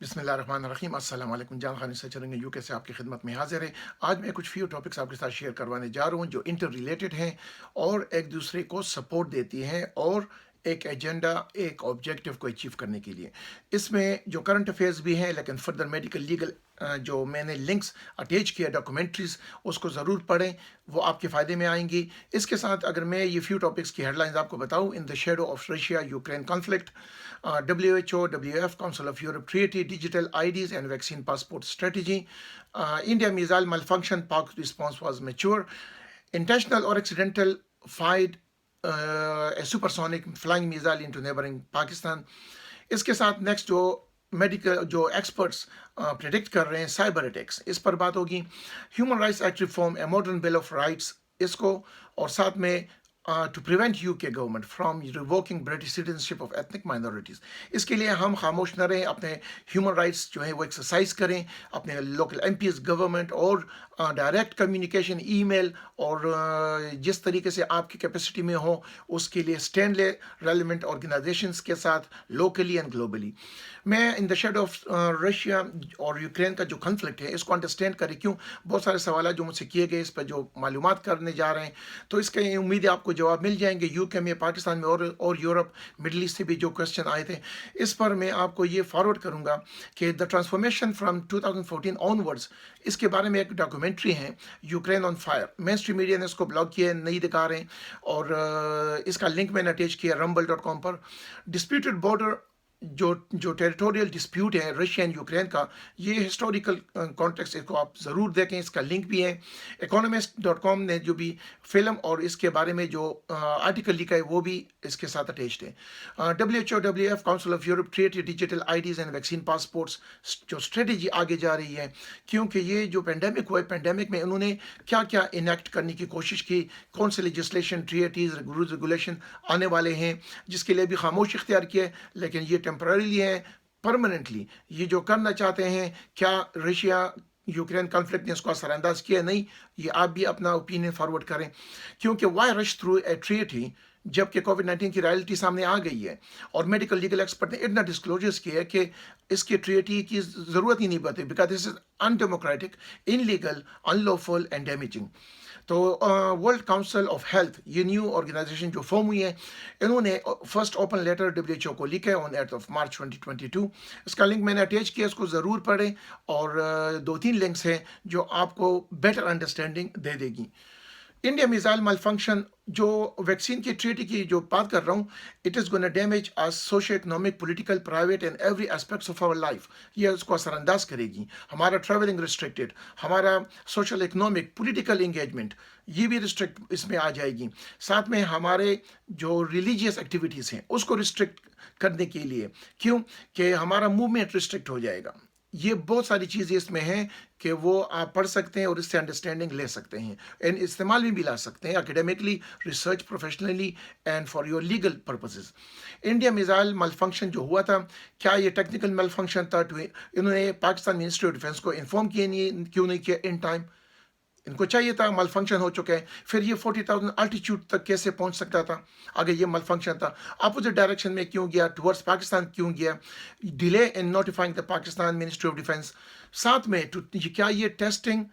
بسم اللہ الرحمن الرحیم السلام علیکم جان خانی سے چلیں گے یو کے سے آپ کی خدمت میں حاضر ہے. آج میں کچھ فیو ٹاپکس آپ کے ساتھ شیئر کروانے جا رہا ہوں جو انٹر ریلیٹڈ ہیں اور ایک دوسرے کو سپورٹ دیتی ہیں اور ایک ایجنڈا ایک آبجیکٹو کو اچیو کرنے کے لیے. اس میں جو کرنٹ افیئرس بھی ہیں لیکن فردر میڈیکل لیگل جو میں نے لنکس اٹیچ کیا ڈاکومنٹریز اس کو ضرور پڑھیں, وہ آپ کے فائدے میں آئیں گی. اس کے ساتھ اگر میں یہ فیو ٹاپکس کی ہیڈ لائنز آپ کو بتاؤں, in the shadow of Russia Ukraine conflict, WHO, WF, Council of Europe Treaty, Digital IDs and Vaccine Passport Strategy, India missile malfunction, Pak response was mature, intentional or accidental fired a supersonic flying missile into neighboring Pakistan. اس کے ساتھ next جو medical جو experts predict کر رہے ہیں cyber attacks, اس پر بات ہوگی. Human rights act reform a modern bill of rights, اس کو, اور ساتھ میں to prevent U K government from revoking British citizenship of ethnic minorities. اس کے لیے ہم خاموش نہ رہیں, اپنے ہیومن رائٹس جو ہیں وہ ایکسرسائز کریں, اپنے لوکل ایم پیز, گورنمنٹ اور ڈائریکٹ کمیونیکیشن, ای میل اور جس طریقے سے آپ کی کیپیسٹی میں ہو اس کے لیے اسٹینڈ لے ریلیونٹ آرگنائزیشنس کے ساتھ لوکلی اینڈ گلوبلی. میں ان دا شیڈ آف رشیا اور یوکرین کا جو کنفلکٹ ہے اس کو انڈرسٹینڈ کریں, کیوں بہت سارے سوالات جو مجھ سے کیے گئے اس پہ جو معلومات کرنے جا رہے ہیں, تو اس کے امید ہے آپ کو جواب مل جائیں گے. یو کے میں, پاکستان میں اور یورپ مڈل ایسٹ سے بھی جو کوشچن آئے تھے اس پر میں آپ کو یہ فارورڈ کروں گا کہ the transformation from 2014 onwards, اس کے بارے میں ایک ڈاکومنٹری ہے Ukraine on fire. Mainstream media نے اس کو بلاگ کیا ہے, نہیں دکھا رہے ہیں, اور اس کا لنک میں نے اٹیچ کیا rumble.com پر. ڈسپیوٹڈ بارڈر جو ٹیریٹوریل ڈسپیوٹ ہے رشیا اینڈ یوکرین کا, یہ ہسٹوریکل کانٹیکسٹ کو آپ ضرور دیکھیں, اس کا لنک بھی ہے. economist.com نے جو بھی فلم اور اس کے بارے میں جو آرٹیکل لکھا ہے وہ بھی اس کے ساتھ اٹیچڈ ہے. WHO, WF, council of Europe treaty, digital IDs and vaccine passports جو اسٹریٹجی آگے جا رہی ہے, کیونکہ یہ جو پینڈیمک ہوا ہے, پینڈیمک میں انہوں نے کیا کیا انیکٹ کرنے کی کوشش کی, کون سے لیجسلیشن, ٹریٹیز, رولز, ریگولیشن آنے والے ہیں جس کے لیے بھی خاموش اختیار کیے, لیکن یہ ٹیمپرریلی ہے. پرماننٹلی یہ جو کرنا چاہتے ہیں, کیا رشیا یوکرین کانفلکٹ نے اس کو اثر انداز کیا؟ نہیں. یہ آپ بھی اپنا اوپینین فارورڈ کریں, کیونکہ why rush through a treaty جب کہ کووڈ-19 کی ریالٹی سامنے آ گئی ہے اور میڈیکل لیگل ایکسپرٹ نے اتنا ڈسکلوجرز کیا ہے کہ اس کی ٹریٹی کی ضرورت ہی نہیں پڑتی, because this is undemocratic, illegal, unlawful and damaging. تو ورلڈ کاؤنسل آف ہیلتھ, یہ نیو آرگنائزیشن جو فارم ہوئی ہے, انہوں نے فرسٹ اوپن لیٹر WHO کو لکھا ہے آن 8 مارچ 2022. اس کا لنک میں نے اٹیچ کیا, اس کو ضرور پڑھیں, اور 2-3 لنکس ہیں جو آپ کو بیٹر انڈرسٹینڈنگ دے دے گی. انڈیا میزائل مال فنکشن, جو ویکسین کی ٹریٹی کی جو بات کر رہا ہوں, it is gonna damage our socio economic, political, private and every aspects of our life. یہ اس کو اثر انداز کرے گی. ہمارا ٹریولنگ ریسٹرکٹیڈ, ہمارا سوشل اکنامک, پولیٹیکل انگیجمنٹ یہ بھی ریسٹرکٹ اس میں آ جائے گی. ساتھ میں ہمارے جو ریلیجیس ایکٹیویٹیز ہیں اس کو ریسٹرکٹ کرنے کے لیے, کیوں کہ ہمارا موومنٹ ریسٹرکٹ ہو جائے گا. یہ بہت ساری چیزیں اس میں ہیں کہ وہ آپ پڑھ سکتے ہیں اور اس سے انڈرسٹینڈنگ لے سکتے ہیں, اینڈ استعمال میں بھی لا سکتے ہیں academically, research, professionally and for your legal purposes. India missile مال فنکشن جو ہوا تھا, کیا یہ ٹیکنیکل مال فنکشن تھا؟ انہوں نے پاکستان منسٹری آف ڈیفینس کو انفارم کیوں نہیں کیا ان ٹائم؟ ان کو چاہیے تھا, مال فنکشن ہو چکا ہے. پھر یہ 40,000 الٹیچیوڈ تک کیسے پہنچ سکتا تھا اگر یہ مال فنکشن تھا؟ اپوزٹ ڈائریکشن میں کیوں گیا, ٹورڈس پاکستان کیوں گیا؟ Delay in notifying the Pakistan ministry of defence. ساتھ میں کیا یہ ٹیسٹنگ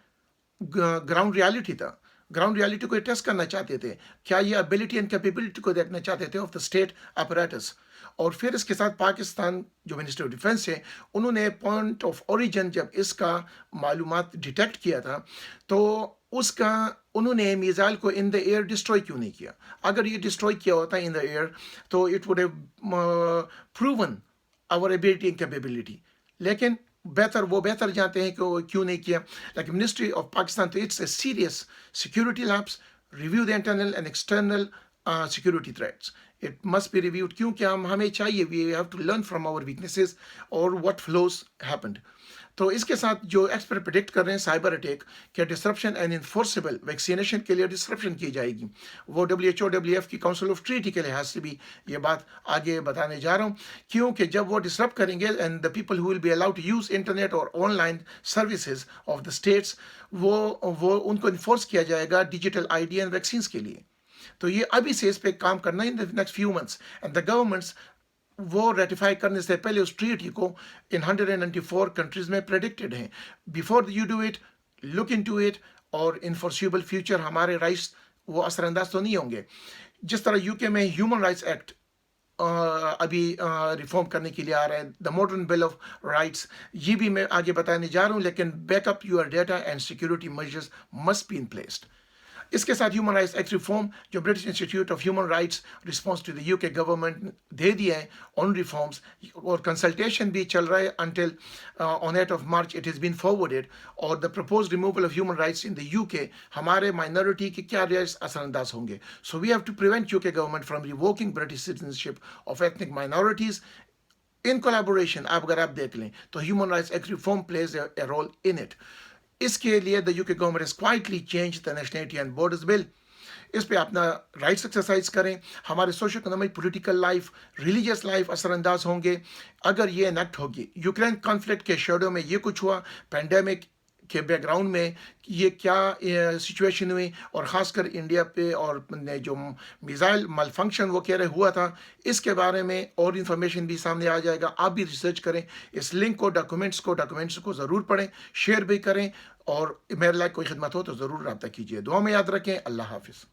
گراؤنڈ ریالٹی تھا؟ گراؤنڈ ریالٹی کو یہ ٹیسٹ کرنا چاہتے تھے, کیا یہ ابیلٹی اینڈ کیپیبلٹی کو دیکھنا چاہتے تھے آف دا اسٹیٹ اپریٹس؟ اور پھر اس کے ساتھ پاکستان جو منسٹری آف ڈیفینس ہے, انہوں نے پوائنٹ آف اوریجن جب اس کا معلومات ڈیٹیکٹ کیا تھا تو اس کا انہوں نے میزائل کو ان دا ایئر ڈسٹروائے کیوں نہیں کیا؟ اگر یہ ڈسٹروائے کیا ہوتا ان دا ایئر تو it would have proven our ability and capability. لیکن وہ بہتر جانتے ہیں کہ وہ کیوں نہیں کیا. لیکن منسٹری آف پاکستان تو it's a serious security lapse, review the internal and external security threats. It must be reviewed, کیونکہ ہمیں چاہیے, we have to learn from our weaknesses اور واٹ فلوز ہیپنڈ. تو اس کے ساتھ جو ایکسپرٹ پریڈکٹ کر رہے ہیں سائبر اٹیک, کہ ڈسرپشن اینڈ انفورسبل ویکسینیشن کے لیے ڈسرپشن کی جائے گی. وہ WHO, WF کی کاؤنسل آف ٹریٹی کے لحاظ سے بھی یہ بات آگے بتانے جا رہا ہوں, کیونکہ جب وہ ڈسرپٹ کریں گے and the people who will be allowed to use internet اور online services of the states, وہ ان کو انفورس کیا جائے گا ڈیجیٹل ID اینڈ ویکسینس کے لیے. تو یہ ابھی سے اس پہ کام کرنا in the next few months, and the governments وہ ریٹیفائی کرنے سے پہلے اس ٹریٹی کو ان 194 کنٹریز میں پریڈکٹڈ ہیں. Before you do it, look into it, اور ان فورسیبل فیوچر ہمارے رائٹس وہ اثر انداز تو نہیں ہوں گے. جس طرح یو کے میں ہیومن رائٹس ایکٹ ابھی ریفارم کرنے کے لیے آ رہا ہے، the modern bill of rights, یہ بھی میں آگے بتانے جا رہا ہوں. لیکن back up your data and security measures must be in placed. اس کے ساتھ ہیومن رائٹس ایکٹ ریفارم جو British institute of human rights response to the U K government دے دیا ہے آن ریفارمس، اور کنسلٹیشن بھی چل رہا ہے until on 8 March it is been forwarded. اور the propose removal of human rights in the U K, ہمارے مائنورٹی کے کیا رائٹس اثر انداز ہوں گے. So we have to prevent U K government from revoking British citizenship of ethnic minorities in collaboration. اگر آپ دیکھ لیں تو human rights act reform plays a role in it. اس کے لیے the U K government is quietly change the nationality and borders bill. اس پہ اپنا رائٹس ایکسرسائز کریں. ہمارے social economic political life, religious life اثر انداز ہوں گے اگر یہ انیکٹ ہوگی. یوکرین کانفلکٹ کے شیڈو میں یہ کچھ ہوا، پینڈیمک کے بیک گراؤنڈ میں یہ کیا سچویشن ہوئی، اور خاص کر انڈیا پہ اور جو میزائل مال فنکشن وہ کہہ رہے ہوا تھا، اس کے بارے میں اور انفارمیشن بھی سامنے آ جائے گا. آپ بھی ریسرچ کریں اس لنک کو، ڈاکومنٹس کو ضرور پڑھیں، شیئر بھی کریں، اور میرے لائق کوئی خدمت ہو تو ضرور رابطہ کیجیے. دعا میں یاد رکھیں. اللہ حافظ.